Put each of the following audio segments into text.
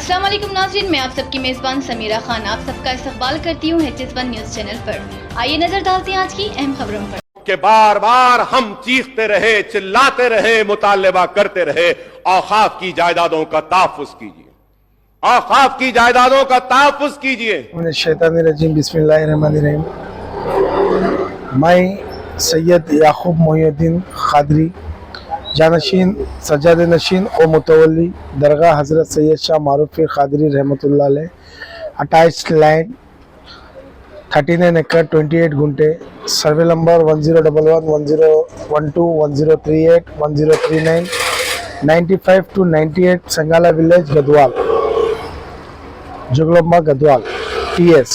अस्सलाम वालेकुम नाज़रीन, मैं आप सबकी मेज़बान समीरा खान आप सबका इस्तकबाल करती हूँ HS1 न्यूज़ चैनल पर। आइए नजर डालते हैं आज की अहम खबरों पर। कि बार बार हम चीखते रहे, चिल्लाते रहे, मुतालबा करते रहे, औकाफ की जायदादों का तहफ़्फ़ुज़ कीजिए, औकाफ की जायदादों का तहफ़्फ़ुज़ कीजिए। शैतानिर्रजीम बिस्मिल्लाहिर्रहमानिर्रहीम। मैं सैयद याकूब मोहिउद्दीन क़ादरी जानशीन सज्जाद नशीन और मुतवल्ली दरगाह हज़रत सैयद शाह मारूफ पीर क़ादरी रहमतुल्लाह अलैह 28 लैंड 39 एकड़ 28 गुंटे survey number 1011 1012 1038 1039 95 to 98 Sangala village Gadwal Jogulamba Gadwal TS।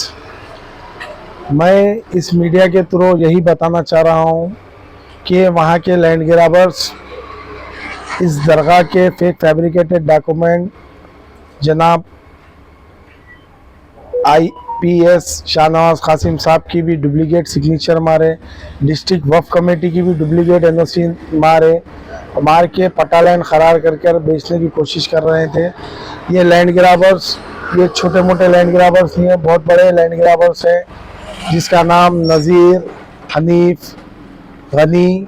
मैं इस मीडिया के थ्रू यही बताना चाह रहा हूँ कि वहाँ के लैंड ग्रैबर्स इस दरगाह के फेक फैब्रिकेटेड डॉक्यूमेंट जनाब IPS शाहनवाज कासिम साहब की भी डुप्लीकेट सिग्नेचर मारे, डिस्ट्रिक्ट वक्फ कमेटी की भी डुप्लीकेट NOC मार के पट्टा लैंड करार कर बेचने की कोशिश कर रहे थे। ये लैंड ग्रैबर्स ये छोटे मोटे लैंड ग्रैबर्स नहीं है, बहुत बड़े लैंड ग्रैबर्स हैं जिसका नाम नज़ीर, हनीफ, गनी,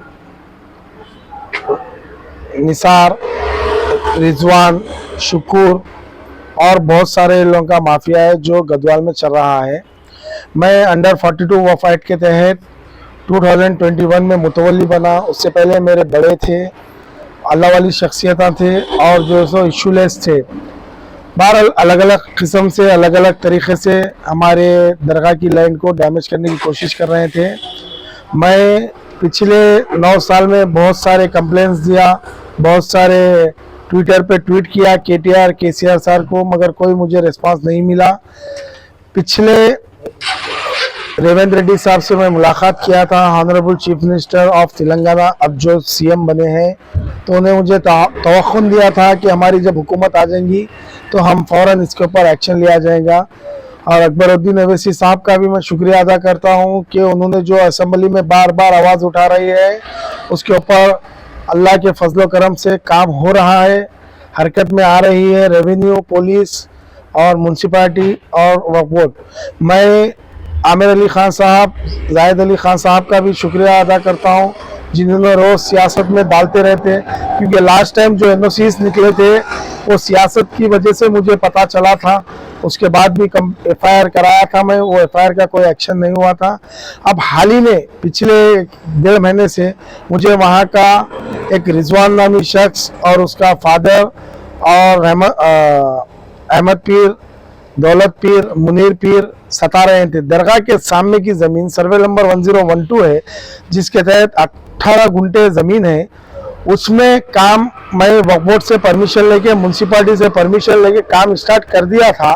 निसार, रिजवान, शुक्र और बहुत सारे लोगों का माफिया है जो गदवाल में चल रहा है। मैं अंडर 42 वफ़ एक्ट के तहत 2021 में मुतवल्ली बना। उससे पहले मेरे बड़े थे, अल्लाह वाली शख्सियतें थे और जो सो इशूलेस थे। बार अलग अलग किस्म से अलग अलग तरीक़े से हमारे दरगाह की लैंड को डैमेज करने की कोशिश कर रहे थे। मैं पिछले 9 साल में बहुत सारे कंप्लेंट्स दिया, बहुत सारे ट्विटर पे ट्वीट किया KTR KCR सर को, मगर कोई मुझे रिस्पांस नहीं मिला। पिछले रेवंत रेड्डी साहब से मैं मुलाकात किया था, honourable chief minister of Telangana, अब जो CM बने हैं, तो उन्हें मुझे तवक्कुन दिया था कि हमारी जब हुकूमत आ जाएंगी तो हम फ़ौरन इसके ऊपर एक्शन लिया जाएगा। और अकबरुद्दीन अवैसी साहब का भी मैं शुक्रिया अदा करता हूं कि उन्होंने जो असेंबली में बार बार आवाज़ उठा रही है उसके ऊपर अल्लाह के फजल करम से काम हो रहा है, हरकत में आ रही है रेवेन्यू, पुलिस और म्यूनसिपालिटी और वक्फ बोर्ड। मैं आमिर अली खान साहब, जाहिद अली खान साहब का भी शुक्रिया अदा करता हूं जिन्होंने रोज़ सियासत में डालते रहते, क्योंकि लास्ट टाइम जो NOCs निकले थे वो सियासत की वजह से मुझे पता चला था। उसके बाद भी FIR कराया था मैं, वो FIR का कोई एक्शन नहीं हुआ था। अब हाल ही में पिछले 1.5 महीने से मुझे वहाँ का एक रिजवान नामी शख्स और उसका फादर और अहमद पीर, दौलत पीर, मुनीर पीर सता रहे थे। दरगाह के सामने की ज़मीन सर्वे नंबर 1012 है जिसके तहत 18 गुंटे ज़मीन है। उसमें काम मैं वक्फ बोर्ड से परमिशन लेके, म्यूनसिपालिटी से परमिशन लेके काम स्टार्ट कर दिया था,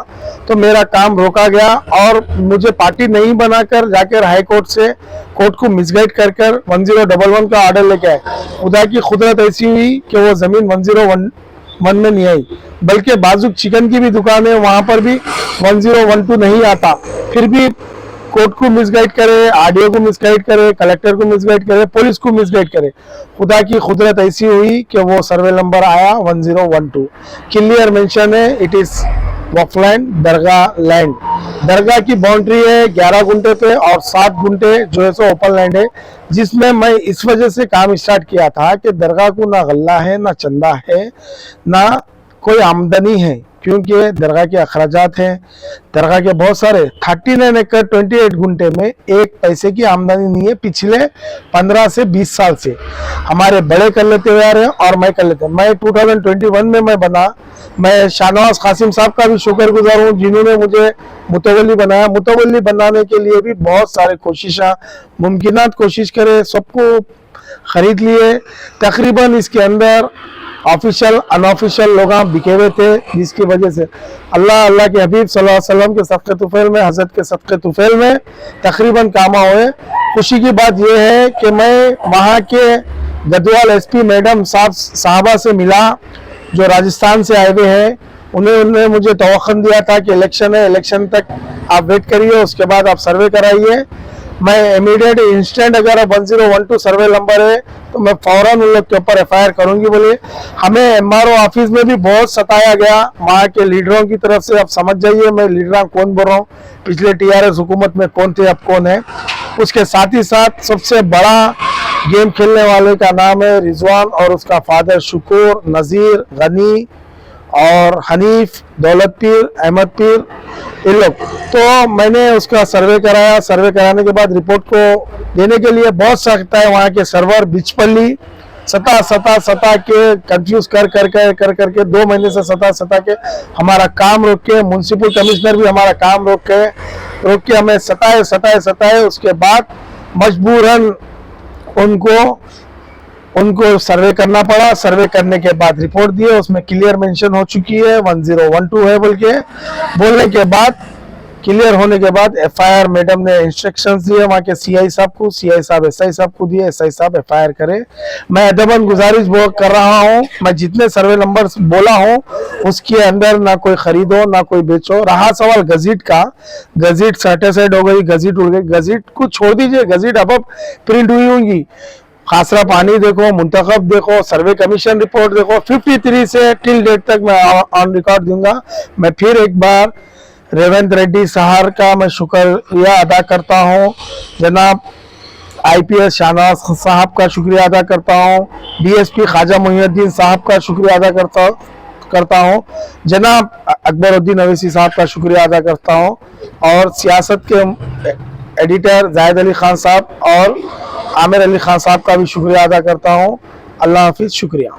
तो मेरा काम रोका गया और मुझे पार्टी नहीं बनाकर जाकर हाई कोर्ट से कोर्ट को मिसगाइड कर 1011 का ऑर्डर लेके आए। खुदा की कुदरत ऐसी हुई कि वो ज़मीन 1011 में नहीं आई, बल्कि बाजुक चिकन की भी दुकान है वहाँ पर भी 1012 नहीं आता। फिर भी कोर्ट को मिसगाइड करे, RDO को मिसगाइड करे, कलेक्टर को मिसगाइड करे, पुलिस को मिसगाइड करे। खुदा की कुदरत ऐसी हुई कि वो सर्वे नंबर आया 1012, क्लियर मेंशन है it is waqf land, dargah land. दरगाह की बाउंड्री है 11 गुंटे पे और 7 गुंटे जो है सो ओपन लैंड है, जिसमें मैं इस वजह से काम स्टार्ट किया था कि दरगाह को ना गल्ला है, ना चंदा है, ना कोई आमदनी है, क्योंकि दरगाह के अखराजात हैं। दरगाह के बहुत सारे 39 एकड़ 28 गुंटे में एक पैसे की आमदनी नहीं है। पिछले 15 से 20 साल से हमारे बड़े कर लेते हुए आ रहे हैं और मैं कर लेते हैं। मैं 2021 में मैं बना। मैं शाहनवाज कासिम साहब का भी शुक्रगुजार हूँ जिन्होंने मुझे मुतवल्ली बनाया। मुतवल्ली बनाने के लिए भी बहुत सारे कोशिशें, मुमकिनात कोशिश करे, सबको खरीद लिए। तकरीबन इसके अंदर ऑफिशियल अनऑफिशियल लोग बिके हुए थे, जिसकी वजह से अल्लाह के हबीब सल्लल्लाहु अलैहि वसल्लम के सदक़े तुफ़ैल में, हज़रत के सदक़े तुफ़ैल में तकरीबन काम हुए। खुशी की बात यह है कि मैं वहाँ के गदवाल SP मैडम साहबा से मिला जो राजस्थान से आए हुए हैं। उन्होंने मुझे तवक्कुन दिया था कि इलेक्शन है, इलेक्शन तक आप वेट करिए, उसके बाद आप सर्वे कराइए। मैं इमीडिएट इंस्टेंट अगर 1012 सर्वे नंबर है तो मैं फौरन उन लोग के ऊपर FIR करूंगी बोले। हमें MRO ऑफिस में भी बहुत सताया गया वहाँ के लीडरों की तरफ से। अब समझ जाइए मैं लीडर कौन बोल रहा हूँ, पिछले TRS हुकूमत में कौन थे अब कौन है। उसके साथ ही साथ सबसे बड़ा गेम खेलने वाले का नाम है रिजवान और उसका फादर शुक्र, नज़ीर, गनी और हनीफ, दौलत पीर, अहमद पीर, ये लोग। तो मैंने उसका सर्वे कराया। सर्वे कराने के बाद रिपोर्ट को देने के लिए बहुत सख्त है वहाँ के सर्वर बिचपल्ली सता के कंफ्यूज कर 2 महीने से सता के हमारा काम रोक के, म्युनिसिपल कमिश्नर भी हमारा काम रोक के हमें सताए। उसके बाद मजबूरन उनको सर्वे करना पड़ा। सर्वे करने के बाद रिपोर्ट दिए, उसमें क्लियर मेंशन हो चुकी है 1012 है बोलने के बाद क्लियर होने के बाद FIR मैडम ने इंस्ट्रक्शंस दिए वहाँ के CI साहब को, CI साहब SI साहब को दिए, SI साहब FIR करे। मैं अदबन गुजारिश कर रहा हूँ, मैं जितने सर्वे नंबर बोला हूँ उसके अंदर ना कोई खरीदो ना कोई बेचो। रहा सवाल गजट का, गजट सर्टिफाइड हो गई, गजट उड़ गई, गजट को छोड़ दीजिए, गजट अब प्रिंट हुई होंगी। खासरा पानी देखो, मुंतखब देखो, सर्वे कमीशन रिपोर्ट देखो, 53 से टिल डेट तक मैं ऑन रिकॉर्ड दूंगा। मैं फिर एक बार रेवंत रेड्डी साहब का मैं शुक्रिया अदा करता हूँ, जनाब IPS शाहनवाज साहब का शुक्रिया अदा करता हूँ, DSP ख्वाजा मोहिउद्दीन साहब का शुक्रिया अदा करता हूँ, जनाब अकबरुद्दीन अवैसी साहब का शुक्रिया अदा करता हूँ और सियासत के एडिटर जाहिद अली खान साहब और आमिर अली खान साहब का भी शुक्रिया अदा करता हूँ। अल्लाह हाफिज, शुक्रिया।